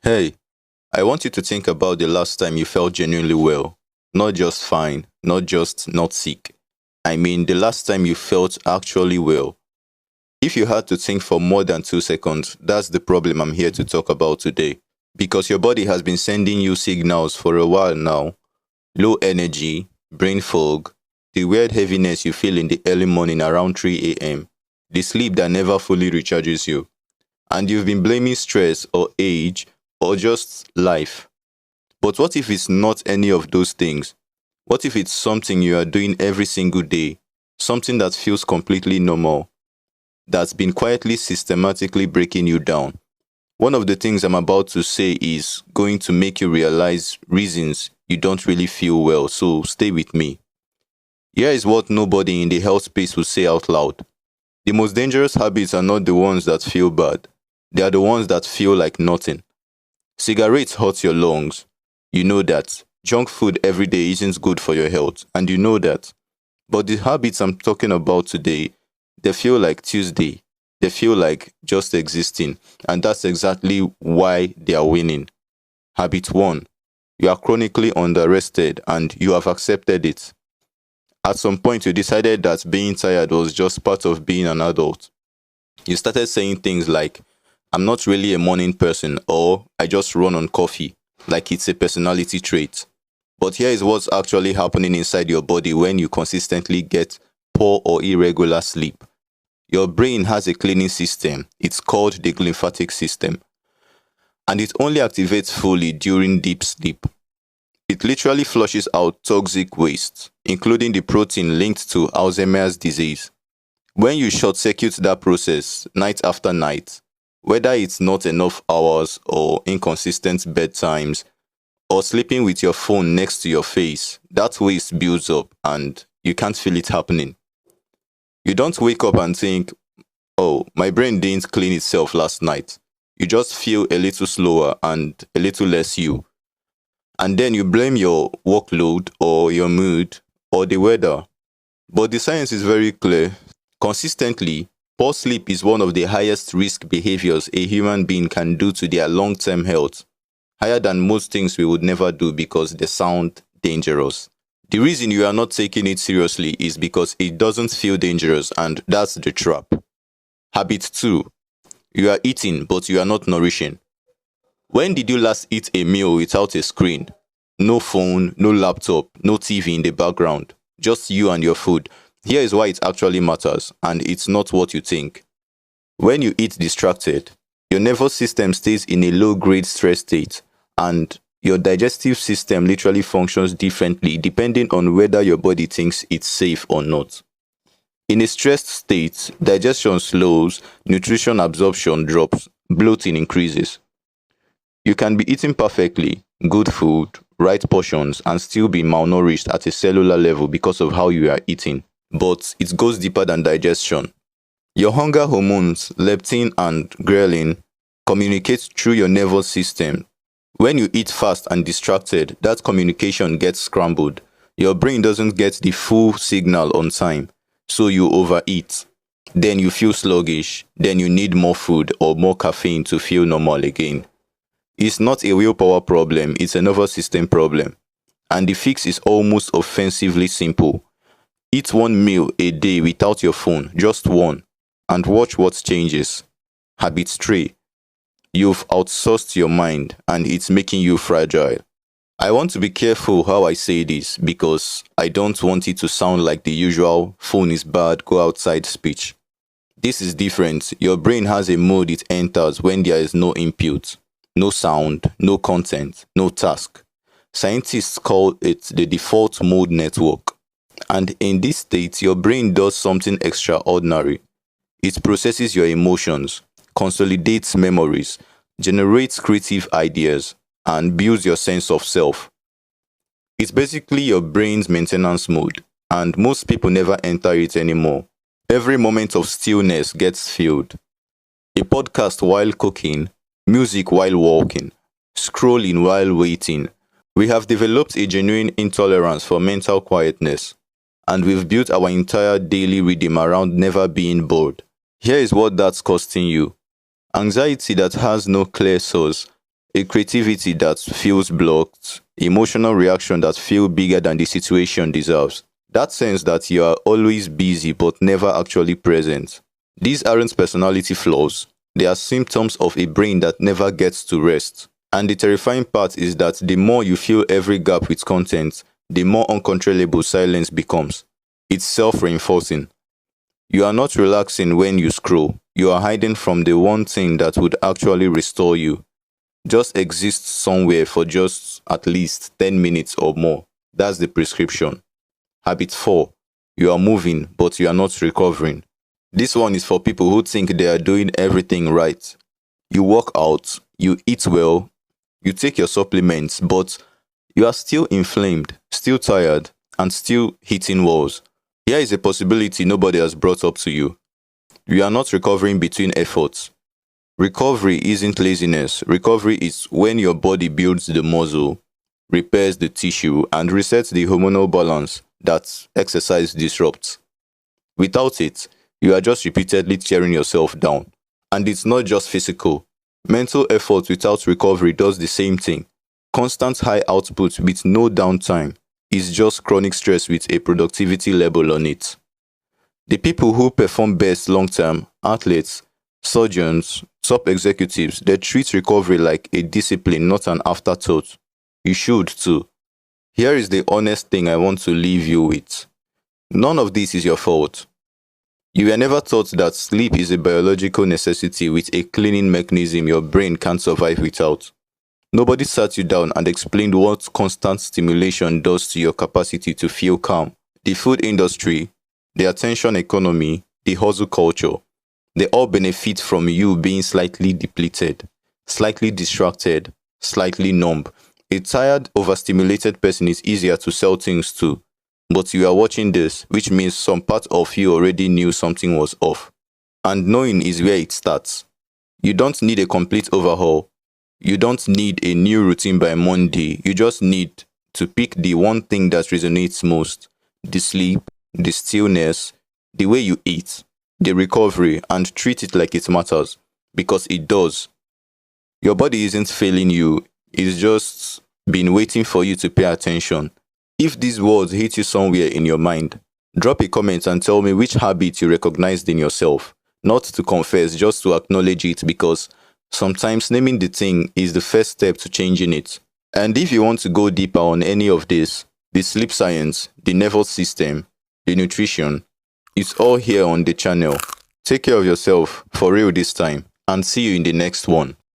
Hey, I want you to think about the last time you felt genuinely well. Not just fine, not just not sick. I mean, the last time you felt actually well. If you had to think for more than 2 seconds, that's the problem I'm here to talk about today. Because your body has been sending you signals for a while now. Low energy, brain fog, the weird heaviness you feel in the early morning around 3 a.m., the sleep that never fully recharges you. And you've been blaming stress or age or just life. But what if it's not any of those things? What if it's something you are doing every single day? Something that feels completely normal, that's been quietly systematically breaking you down. One of the things I'm about to say is going to make you realize reasons you don't really feel well, so stay with me. Here is what nobody in the health space will say out loud. The most dangerous habits are not the ones that feel bad, they are the ones that feel like nothing. Cigarettes hurt your lungs. You know that. Junk food every day isn't good for your health, and you know that. But the habits I'm talking about today, they feel like Tuesday. They feel like just existing, and that's exactly why they are winning. Habit 1. You are chronically underrested and you have accepted it. At some point, you decided that being tired was just part of being an adult. You started saying things like, I'm not really a morning person, or I just run on coffee, like it's a personality trait. But here is what's actually happening inside your body when you consistently get poor or irregular sleep. Your brain has a cleaning system. It's called the glymphatic system. And it only activates fully during deep sleep. It literally flushes out toxic waste, including the protein linked to Alzheimer's disease. When you short circuit that process night after night, whether it's not enough hours or inconsistent bedtimes or sleeping with your phone next to your face, that waste builds up and you can't feel it happening. You don't wake up and think, oh, my brain didn't clean itself last night. You just feel a little slower and a little less you. And then you blame your workload or your mood or the weather. But the science is very clear. Consistently, poor sleep is one of the highest risk behaviors a human being can do to their long term health, higher than most things we would never do because they sound dangerous. The reason you are not taking it seriously is because it doesn't feel dangerous, and that's the trap. Habit 2. You are eating, but you are not nourishing. When did you last eat a meal without a screen? No phone, no laptop, no TV in the background. Just you and your food. Here is why it actually matters, and it's not what you think. When you eat distracted, your nervous system stays in a low grade stress state, and your digestive system literally functions differently depending on whether your body thinks it's safe or not. In a stressed state, digestion slows, nutrition absorption drops, bloating increases. You can be eating perfectly, good food, right portions, and still be malnourished at a cellular level because of how you are eating. But it goes deeper than digestion. Your hunger hormones, leptin and ghrelin, communicate through your nervous system. When you eat fast and distracted, that communication gets scrambled. Your brain doesn't get the full signal on time, so you overeat. Then you feel sluggish, then you need more food or more caffeine to feel normal again. It's not a willpower problem, it's a nervous system problem. And the fix is almost offensively simple. Eat one meal a day without your phone, just one, and watch what changes. Habit 3. You've outsourced your mind and it's making you fragile. I want to be careful how I say this because I don't want it to sound like the usual phone is bad, go outside speech. This is different. Your brain has a mode it enters when there is no input, no sound, no content, no task. Scientists call it the default mode network. And in this state, your brain does something extraordinary. It processes your emotions, consolidates memories, generates creative ideas, and builds your sense of self. It's basically your brain's maintenance mode, and most people never enter it anymore. Every moment of stillness gets filled. A podcast while cooking, music while walking, scrolling while waiting. We have developed a genuine intolerance for mental quietness, and we've built our entire daily rhythm around never being bored. Here is what that's costing you: anxiety that has no clear source, a creativity that feels blocked, emotional reaction that feel bigger than the situation deserves. That sense that you are always busy but never actually present. These aren't personality flaws. They are symptoms of a brain that never gets to rest. And the terrifying part is that the more you fill every gap with content, the more uncontrollable silence becomes. It's self-reinforcing. You are not relaxing when you scroll. You are hiding from the one thing that would actually restore you. Just exist somewhere for just at least 10 minutes or more. That's the prescription. Habit 4. You are moving, but you are not recovering. This one is for people who think they are doing everything right. You work out, you eat well, you take your supplements, but you are still inflamed, still tired, and still hitting walls. Here is a possibility nobody has brought up to you. You are not recovering between efforts. Recovery isn't laziness. Recovery is when your body builds the muscle, repairs the tissue, and resets the hormonal balance that exercise disrupts. Without it, you are just repeatedly tearing yourself down. And it's not just physical. Mental effort without recovery does the same thing. Constant high output with no downtime is just chronic stress with a productivity level on it. The people who perform best long term, athletes, surgeons, top executives, they treat recovery like a discipline, not an afterthought. You should too. Here is the honest thing I want to leave you with. None of this is your fault. You were never taught that sleep is a biological necessity with a cleaning mechanism your brain can't survive without. Nobody sat you down and explained what constant stimulation does to your capacity to feel calm. The food industry, the attention economy, the hustle culture, they all benefit from you being slightly depleted, slightly distracted, slightly numb. A tired, overstimulated person is easier to sell things to. But you are watching this, which means some part of you already knew something was off. And knowing is where it starts. You don't need a complete overhaul. You don't need a new routine by Monday. You just need to pick the one thing that resonates most. The sleep, the stillness, the way you eat, the recovery, and treat it like it matters. Because it does. Your body isn't failing you. It's just been waiting for you to pay attention. If these words hit you somewhere in your mind, drop a comment and tell me which habit you recognized in yourself. Not to confess, just to acknowledge it, because sometimes naming the thing is the first step to changing it. And if you want to go deeper on any of this, the sleep science, the nervous system, the nutrition, it's all here on the channel. Take care of yourself for real this time, and see you in the next one.